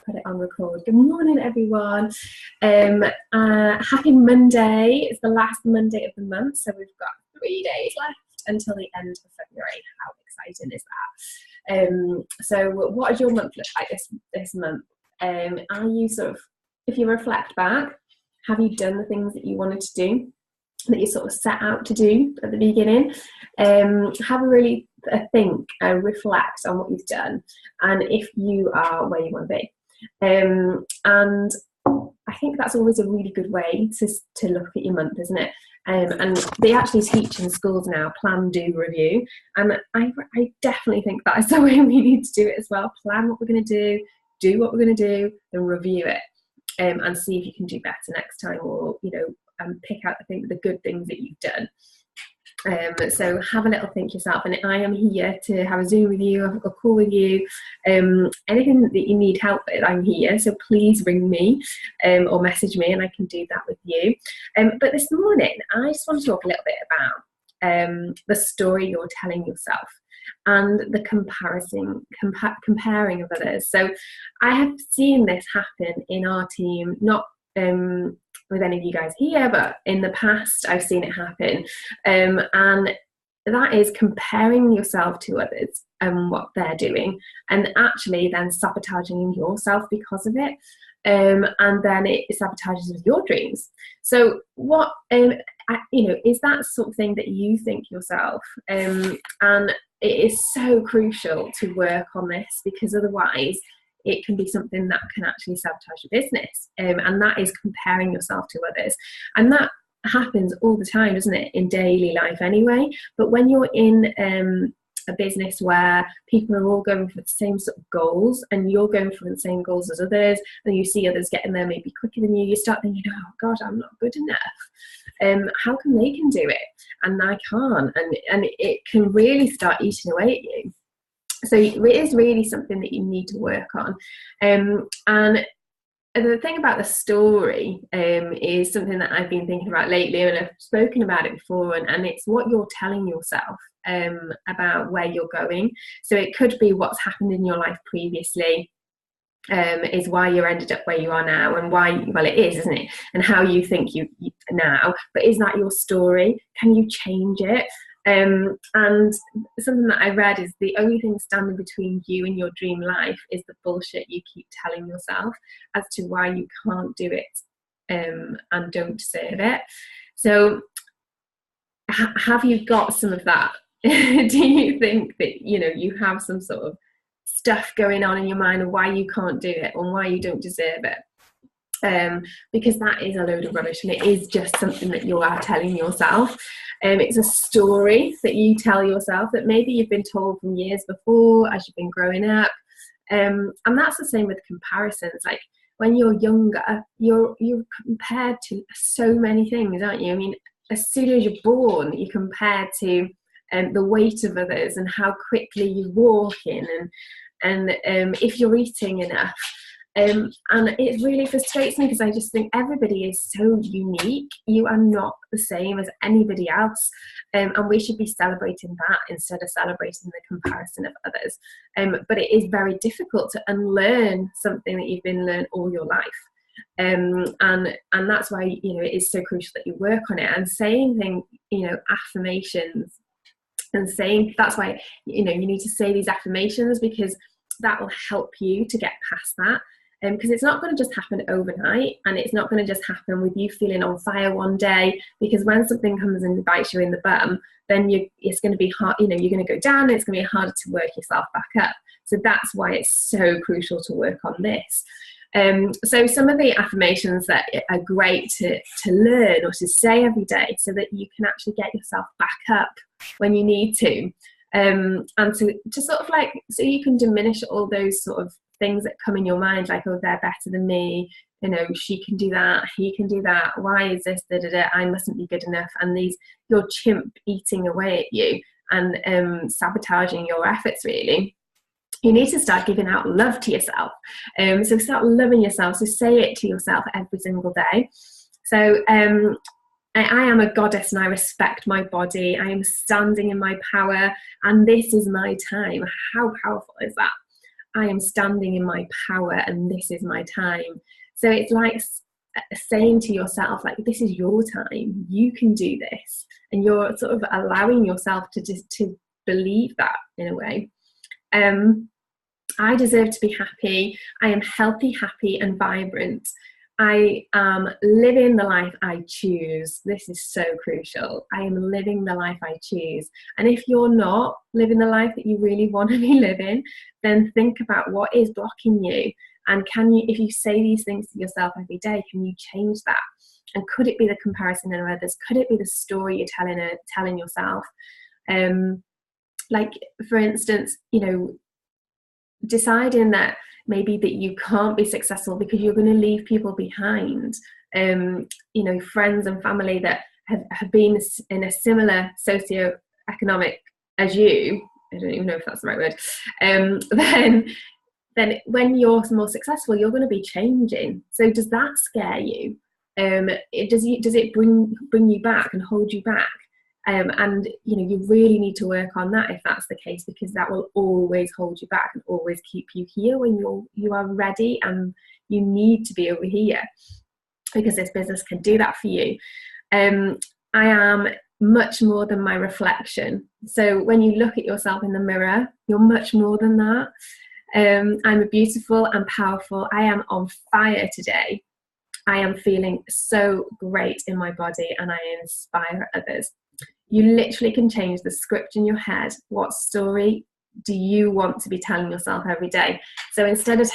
put it on record. Good morning, everyone. Happy Monday. It's the last Monday of the month, so we've got 3 days left until the end of February. How exciting is that? So what does your month look like this month? Are you if you reflect back, have you done the things that you wanted to do, that you sort of set out to do at the beginning? Have a really think and reflect on what you've done, and if you are where you want to be. And I think that's always a really good way to look at your month, isn't it? And they actually teach in schools now, plan, do, review. And I definitely think that is the way we need to do it as well. Plan what we're going to do what we're going to do, and review it, and see if you can do better next time, or pick out the good things that you've done. So have a little think yourself, and I am here to have a Zoom with you, a call with you, anything that you need help with, I'm here. So please ring me or message me, and I can do that with you. But this morning I just want to talk a little bit about the story you're telling yourself and the comparing of others. So I have seen this happen in our team, not with any of you guys here, but in the past I've seen it happen, and that is comparing yourself to others and what they're doing, and actually then sabotaging yourself because of it, and then it sabotages with your dreams. So what is that sort of thing that you think yourself, and it is so crucial to work on this, because otherwise it can be something that can actually sabotage your business, and that is comparing yourself to others. And that happens all the time, doesn't it, in daily life anyway? But when you're in a business where people are all going for the same sort of goals, and you're going for the same goals as others, and you see others getting there maybe quicker than you start thinking, oh God, I'm not good enough. How come they can do it and I can't? And it can really start eating away at you. So it is really something that you need to work on. And the thing about the story is something that I've been thinking about lately, and I've spoken about it before, and it's what you're telling yourself about where you're going. So it could be what's happened in your life previously, is why you ended up where you are now, and why, well, it is, isn't it? And how you think you now. But is that your story? Can you change it? And something that I read is the only thing standing between you and your dream life is the bullshit you keep telling yourself as to why you can't do it, and don't deserve it. So have you got some of that? Do you think that you have some sort of stuff going on in your mind of why you can't do it, or why you don't deserve it? Because that is a load of rubbish, and it is just something that you are telling yourself. It's a story that you tell yourself that maybe you've been told from years before as you've been growing up, and that's the same with comparisons. Like when you're younger, you're compared to so many things, aren't you? I mean, as soon as you're born, you're compared to the weight of others, and how quickly you walk in, and if you're eating enough. And it really frustrates me, because I just think everybody is so unique. You are not the same as anybody else, and we should be celebrating that instead of celebrating the comparison of others. But it is very difficult to unlearn something that you've been learned all your life, and that's why it is so crucial that you work on it, and saying things, affirmations, and saying, that's why you need to say these affirmations, because that will help you to get past that. Because it's not going to just happen overnight, and it's not going to just happen with you feeling on fire one day, because when something comes and bites you in the bum, then it's going to be hard, you're going to go down, and it's going to be harder to work yourself back up. So that's why it's so crucial to work on this. So some of the affirmations that are great to learn or to say every day, so that you can actually get yourself back up when you need to, and to sort of like, so you can diminish all those sort of things that come in your mind, like, oh, they're better than me, she can do that, he can do that, why is this, I mustn't be good enough, and your chimp eating away at you and sabotaging your efforts. Really, you need to start giving out love to yourself. So start loving yourself. So say it to yourself every single day. So I am a goddess, and I respect my body. I am standing in my power, and this is my time. How powerful is that? I am standing in my power and this is my time. So it's like saying to yourself, like, this is your time, you can do this, and you're sort of allowing yourself to just to believe that in a way. I deserve to be happy. I am healthy, happy, and vibrant. I am living the life I choose. This is so crucial. I am living the life I choose. And if you're not living the life that you really want to be living, then think about what is blocking you. And can you, if you say these things to yourself every day, can you change that? And could it be the comparison of others? Could it be the story you're telling yourself? Like, for instance, you know, deciding that maybe that you can't be successful because you're going to leave people behind, you know, friends and family that have been in a similar socio-economic as you, I don't even know if that's the right word, then when you're more successful, you're going to be changing. So does that scare you? Does it bring you back and hold you back? And you know, you really need to work on that if that's the case, because that will always hold you back and always keep you here when you are ready and you need to be over here, because this business can do that for you. I am much more than my reflection. So when you look at yourself in the mirror, you're much more than that. I'm beautiful and powerful. I am on fire today. I am feeling so great in my body and I inspire others. You literally can change the script in your head. What story do you want to be telling yourself every day? So instead of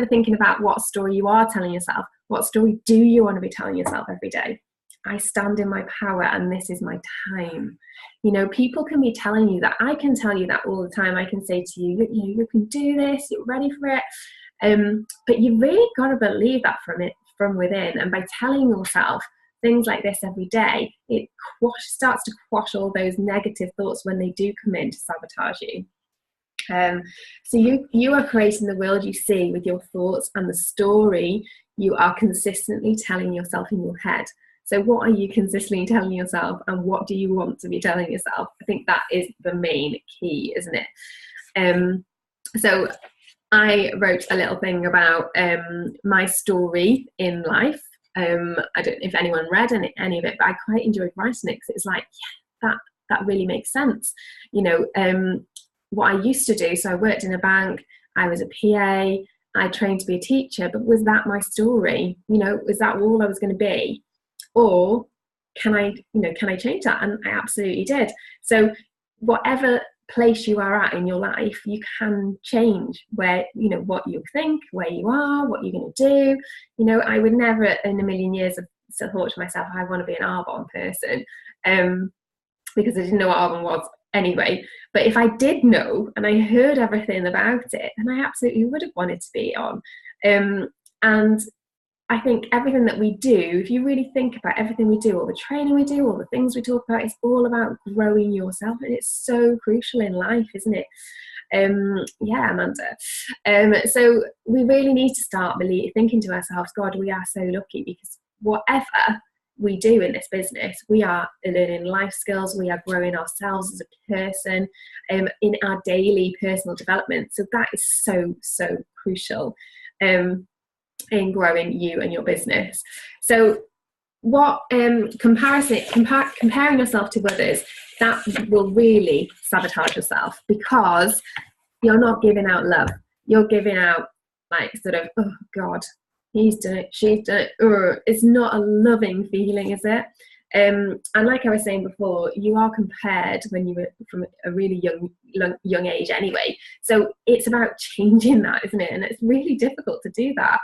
thinking about what story you are telling yourself, what story do you want to be telling yourself every day? I stand in my power and this is my time. You know, people can be telling you that. I can tell you that all the time. I can say to you, you can do this, you're ready for it. But you really got to believe that from within. And by telling yourself things like this every day, it starts to quash all those negative thoughts when they do come in to sabotage you. So you are creating the world you see with your thoughts and the story you are consistently telling yourself in your head. So what are you consistently telling yourself, and what do you want to be telling yourself? I think that is the main key, isn't it? So I wrote a little thing about my story in life. I don't know if anyone read any of it, but I quite enjoyed writing it because it's like, yeah, that really makes sense. You know, what I used to do, so I worked in a bank, I was a PA, I trained to be a teacher, but was that my story? You know, was that all I was going to be? Or can I change that? And I absolutely did. So whatever place you are at in your life, you can change where, you know, what you think, where you are, what you're going to do. You know, I would never in a million years have thought to myself, I want to be an Arbonne person, because I didn't know what Arbonne was anyway. But if I did know and I heard everything about it, then I absolutely would have wanted to be on. And I think everything that we do, if you really think about everything we do, all the training we do, all the things we talk about, it's all about growing yourself. And it's so crucial in life, isn't it? Yeah, Amanda. So we really need to start thinking to ourselves, God, we are so lucky, because whatever we do in this business, we are learning life skills, we are growing ourselves as a person, in our daily personal development. So that is so, so crucial. In growing you and your business. So what comparing yourself to others, that will really sabotage yourself, because you're not giving out love. You're giving out like sort of, oh God, he's done it, she's done it. It's not a loving feeling, is it? And like I was saying before, you are compared when you were from a really young age anyway. So it's about changing that, isn't it? And it's really difficult to do that.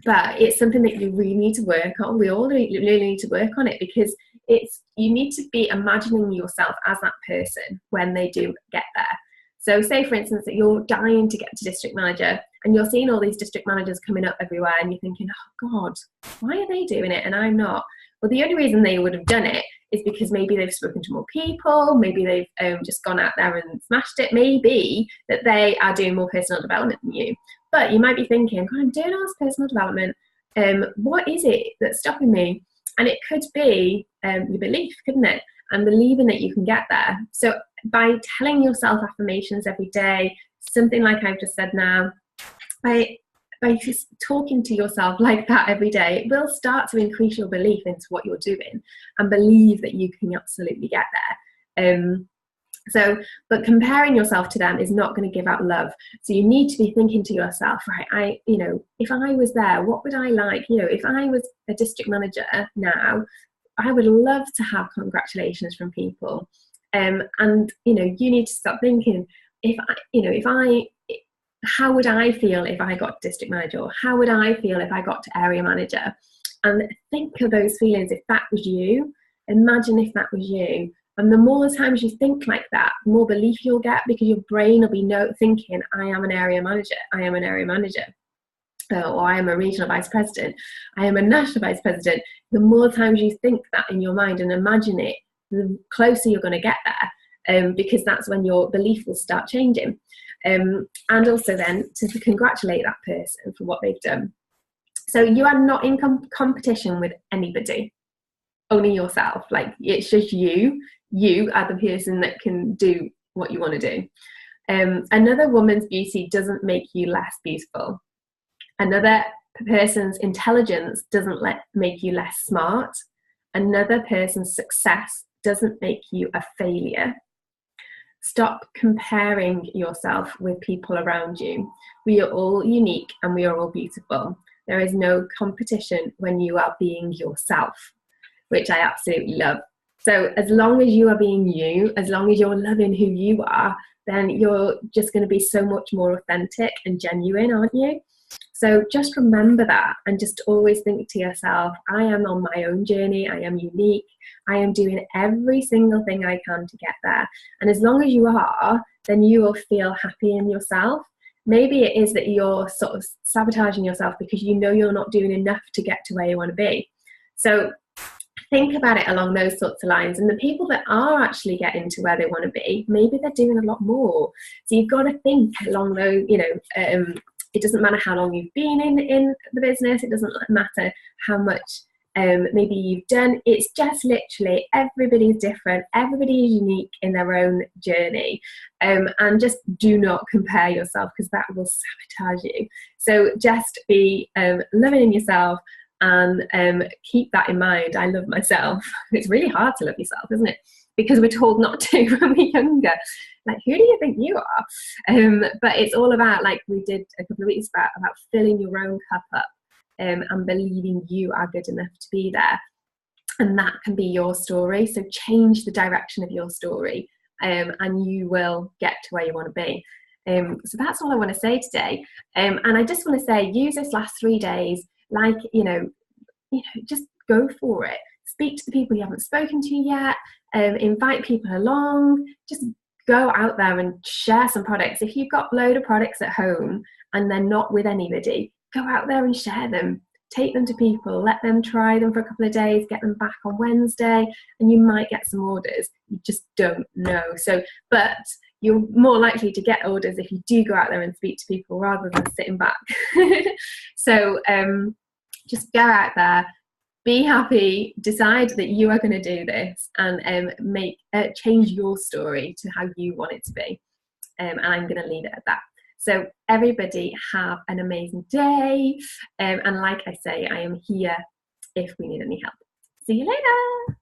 But it's something that you really need to work on. We all really need to work on it, because you need to be imagining yourself as that person when they do get there. So say, for instance, that you're dying to get to district manager and you're seeing all these district managers coming up everywhere and you're thinking, oh God, why are they doing it and I'm not? Well, the only reason they would have done it is because maybe they've spoken to more people, maybe they've just gone out there and smashed it, maybe that they are doing more personal development than you. But you might be thinking, God, I'm doing all this personal development. What is it that's stopping me? And it could be your belief, couldn't it? And believing that you can get there. So by telling yourself affirmations every day, something like I've just said now, by just talking to yourself like that every day, it will start to increase your belief into what you're doing and believe that you can absolutely get there. But comparing yourself to them is not going to give out love. So you need to be thinking to yourself, right, if I was there, what would I like? If I was a district manager now, I would love to have congratulations from people. And you need to start thinking, how would I feel if I got district manager? Or how would I feel if I got to area manager? And think of those feelings if that was you. Imagine if that was you. And the more times you think like that, the more belief you'll get, because your brain will be thinking, I am an area manager, I am an area manager, or I am a regional vice president, I am a national vice president. The more times you think that in your mind and imagine it, the closer you're going to get there, because that's when your belief will start changing. And also then to congratulate that person for what they've done. So you are not in competition with anybody, only yourself. Like, it's just you are the person that can do what you want to do. Another woman's beauty doesn't make you less beautiful. Another person's intelligence doesn't make you less smart. Another person's success doesn't make you a failure. Stop comparing yourself with people around you. We are all unique and we are all beautiful. There is no competition when you are being yourself, which I absolutely love. So as long as you are being you, as long as you're loving who you are, then you're just going to be so much more authentic and genuine, aren't you? So just remember that, and just always think to yourself, I am on my own journey, I am unique, I am doing every single thing I can to get there. And as long as you are, then you will feel happy in yourself. Maybe it is that you're sort of sabotaging yourself because you know you're not doing enough to get to where you want to be. So think about it along those sorts of lines. And the people that are actually getting to where they want to be, maybe they're doing a lot more. So you've got to think along those, it doesn't matter how long you've been in the business. It doesn't matter how much maybe you've done. It's just literally everybody's different. Everybody is unique in their own journey. And just do not compare yourself, because that will sabotage you. So just be loving in yourself, and keep that in mind. I love myself. It's really hard to love yourself, isn't it? Because we're told not to when we're younger. Like, who do you think you are? But it's all about, like we did a couple of weeks back, about filling your own cup up and believing you are good enough to be there. And that can be your story. So change the direction of your story, and you will get to where you want to be. So that's all I want to say today. And I just want to say, use this last 3 days, like, just go for it. Speak to the people you haven't spoken to yet. Invite people along. Just go out there and share some products. If you've got a load of products at home and they're not with anybody, go out there and share them. Take them to people. Let them try them for a couple of days. Get them back on Wednesday, and you might get some orders. You just don't know. But you're more likely to get orders if you do go out there and speak to people rather than sitting back. So just go out there, be happy, decide that you are going to do this, and change your story to how you want it to be. And I'm going to leave it at that. So everybody have an amazing day. And like I say, I am here if we need any help. See you later.